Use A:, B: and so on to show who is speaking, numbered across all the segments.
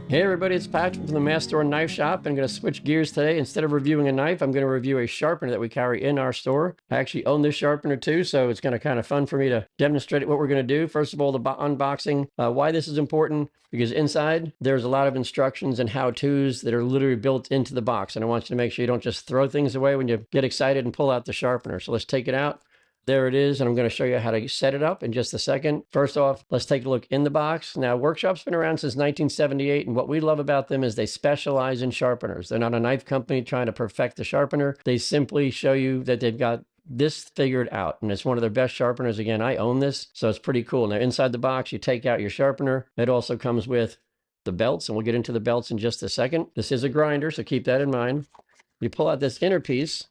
A: Hey everybody, it's Patrick from the Master Knife Shop. I'm going to switch gears today. Instead of reviewing a knife, I'm going to review a sharpener that we carry in our store. I actually own this sharpener too, so it's going to kind of fun for me to demonstrate what we're going to do. First of all, the unboxing. Why this is important, because inside there's a lot of instructions and how-tos that are literally built into the box. And I want you to make sure you don't just throw things away when you get excited and pull out the sharpener. So let's take it out. There it is, and I'm going to show you how to set it up in just a second. First off, let's take a look in the box. Now, Workshop's been around since 1978, and what we love about them is they specialize in sharpeners. They're not a knife company trying to perfect the sharpener. They simply show you that they've got this figured out, and it's one of their best sharpeners. Again, I own this, so it's pretty cool. Now, inside the box, you take out your sharpener. It also comes with the belts, and we'll get into the belts in just a second. This is a grinder, so keep that in mind. You pull out this inner piece,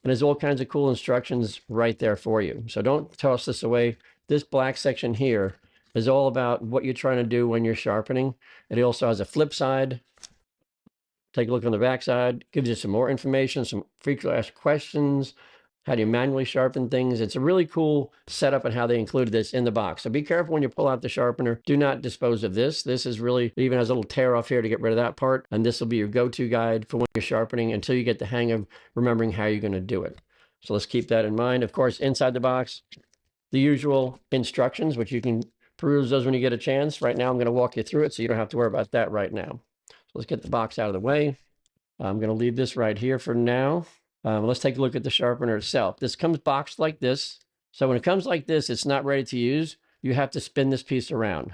A: and there's all kinds of cool instructions right there for you. So don't toss this away. This black section here is all about what you're trying to do when you're sharpening. It also has a flip side. Take a look on the back side. Gives you some more information, some frequently asked questions. How do you manually sharpen things? It's a really cool setup and how they included this in the box. So be careful when you pull out the sharpener. Do not dispose of this. This is really, it even has a little tear off here to get rid of that part. And this will be your go-to guide for when you're sharpening until you get the hang of remembering how you're going to do it. So let's keep that in mind. Of course, inside the box, the usual instructions, which you can peruse those when you get a chance. Right now, I'm going to walk you through it so you don't have to worry about that right now. So let's get the box out of the way. I'm going to leave this right here for now. Let's take a look at the sharpener itself. This comes boxed like this. So when it comes like this, it's not ready to use. You have to spin this piece around.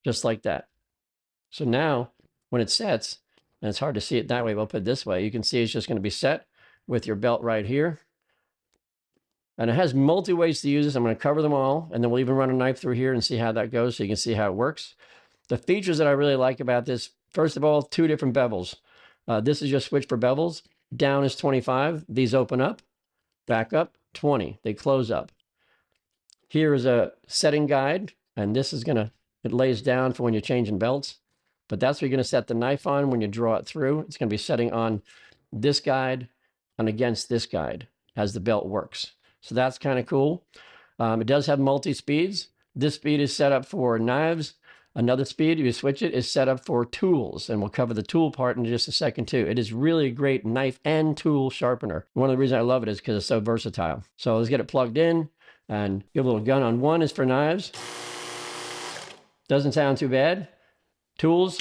A: Just like that. So now, when it sets, and it's hard to see it that way, we'll put it this way. You can see it's just going to be set with your belt right here. And it has multi ways to use this. I'm going to cover them all, and then we'll even run a knife through here and see how that goes so you can see how it works. The features that I really like about this, first of all, 2 different bevels. This is your switch for bevels. Down is 25. These open up, back up, 20. They close up. Here is a setting guide, and this is it lays down for when you're changing belts. But that's where you're going to set the knife on when you draw it through. It's going to be setting on this guide and against this guide as the belt works. So that's kind of cool. It does have multi-speeds. This speed is set up for knives. Another speed, if you switch it, is set up for tools, and we'll cover the tool part in just a second too. It is really a great knife and tool sharpener. One of the reasons I love it is because it's so versatile. So let's get it plugged in, and your little gun on one is for knives. Doesn't sound too bad. Tools.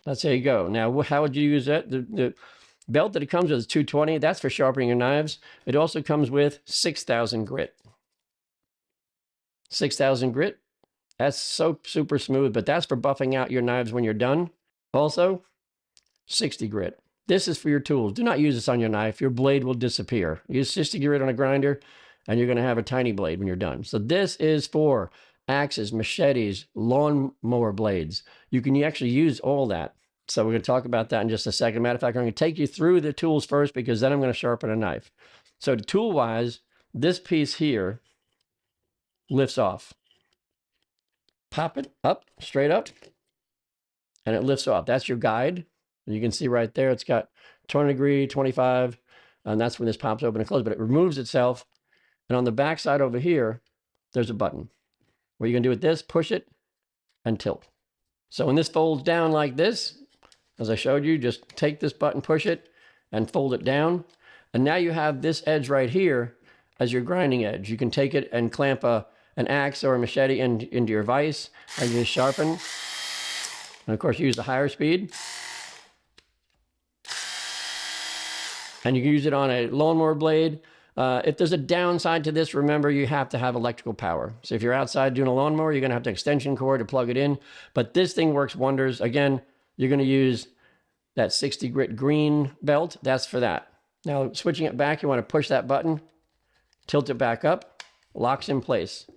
A: That's how you go. Now, how would you use that? The belt that it comes with is 220. That's for sharpening your knives. It also comes with 6,000 grit. 6,000 grit. That's so super smooth, but that's for buffing out your knives when you're done. Also, 60 grit. This is for your tools. Do not use this on your knife. Your blade will disappear. Use 60 grit on a grinder, and you're going to have a tiny blade when you're done. So this is for axes, machetes, lawnmower blades. You can actually use all that. So we're going to talk about that in just a second. Matter of fact, I'm going to take you through the tools first, because then I'm going to sharpen a knife. So tool-wise, this piece here lifts off. Pop it up, straight up, and it lifts off. That's your guide. And you can see right there, it's got 20 degree, 25, and that's when this pops open and closes, but it removes itself. And on the back side over here, there's a button. What you're gonna do with this, push it and tilt. So when this folds down like this, as I showed you, just take this button, push it, and fold it down. And now you have this edge right here as your grinding edge. You can take it and clamp an axe or a machete into your vise, and you just sharpen. And of course, you use the higher speed. And you can use it on a lawnmower blade. If there's a downside to this, remember you have to have electrical power. So if you're outside doing a lawnmower, you're gonna have to extension cord to plug it in. But this thing works wonders. Again, you're gonna use that 60 grit green belt. That's for that. Now, switching it back, you wanna push that button, tilt it back up, locks in place.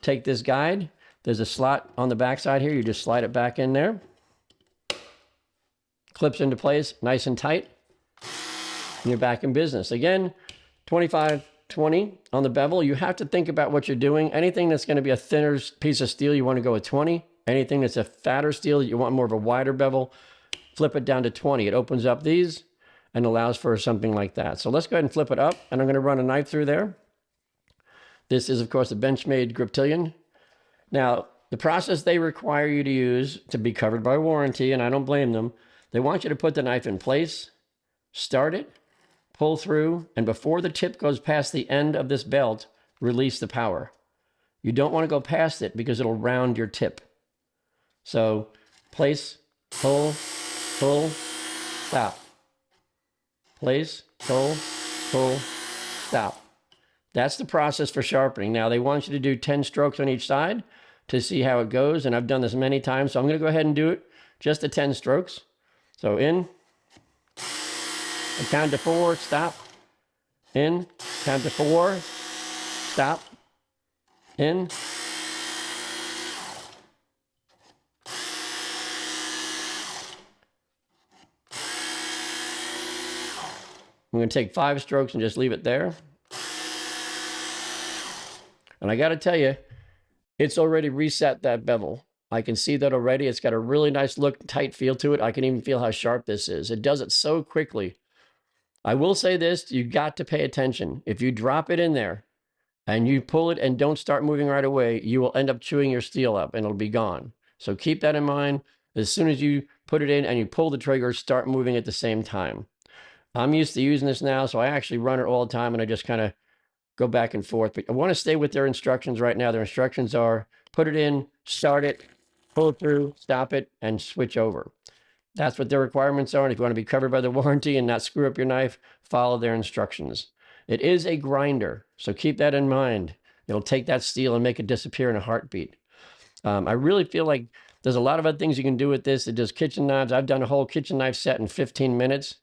A: Take this guide. There's a slot on the back side here. You just slide it back in there. Clips into place, nice and tight. And you're back in business. Again, 25-20 on the bevel. You have to think about what you're doing. Anything that's going to be a thinner piece of steel, you want to go with 20. Anything that's a fatter steel, you want more of a wider bevel, flip it down to 20. It opens up these and allows for something like that. So let's go ahead and flip it up, and I'm going to run a knife through there. This is, of course, a Benchmade Griptilian. Now, The process they require you to use to be covered by warranty, and I don't blame them, they want you to put the knife in place, start it, pull through, and before the tip goes past the end of this belt, release the power. You don't want to go past it because it'll round your tip. So place, pull, stop. Place, pull, stop. That's the process for sharpening. Now they want you to do 10 strokes on each side to see how it goes, and I've done this many times, so I'm going to go ahead and do it just the 10 strokes. So in, and count to 4, stop. In, count to 4, stop. In. I'm going to take 5 strokes and just leave it there. And I got to tell you, it's already reset that bevel. I can see that already. It's got a really nice look, tight feel to it. I can even feel how sharp this is. It does it so quickly. I will say this, you got to pay attention. If you drop it in there and you pull it and don't start moving right away, you will end up chewing your steel up and it'll be gone. So keep that in mind. As soon as you put it in and you pull the trigger, start moving at the same time. I'm used to using this now, so I actually run it all the time and I just kind of go back and forth. But I want to stay with their instructions right now. Their instructions are put it in, start it, pull it through, stop it, and switch over. That's what their requirements are. And if you want to be covered by the warranty and not screw up your knife, follow their instructions. It is a grinder, so keep that in mind. It'll take that steel and make it disappear in a heartbeat. I really feel like there's a lot of other things you can do with this. It does kitchen knives. I've done a whole kitchen knife set in 15 minutes.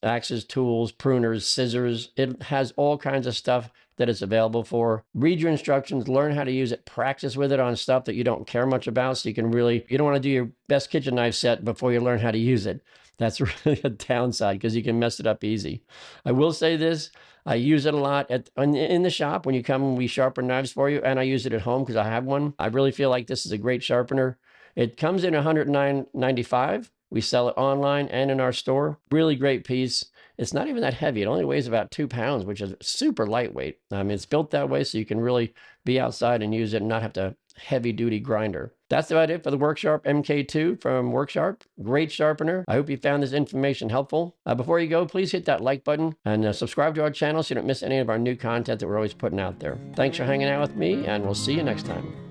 A: Axes, tools, pruners, scissors. It has all kinds of stuff that it's available for. Read your instructions, learn how to use it, practice with it on stuff that you don't care much about, so you can really, you don't want to do your best kitchen knife set before you learn how to use it. That's really a downside because you can mess it up easy. I will say this, I use it a lot in the shop when you come, we sharpen knives for you, and I use it at home because I have one. I really feel like this is a great sharpener. It comes in $109.95. We sell it online and in our store. Really great piece. It's not even that heavy. It only weighs about 2 pounds, which is super lightweight. It's built that way so you can really be outside and use it and not have to heavy duty grinder. That's about it for the Worksharp MK.2 from Worksharp. Great sharpener. I hope you found this information helpful. Before you go, please hit that like button and subscribe to our channel so you don't miss any of our new content that we're always putting out there. Thanks for hanging out with me, and we'll see you next time.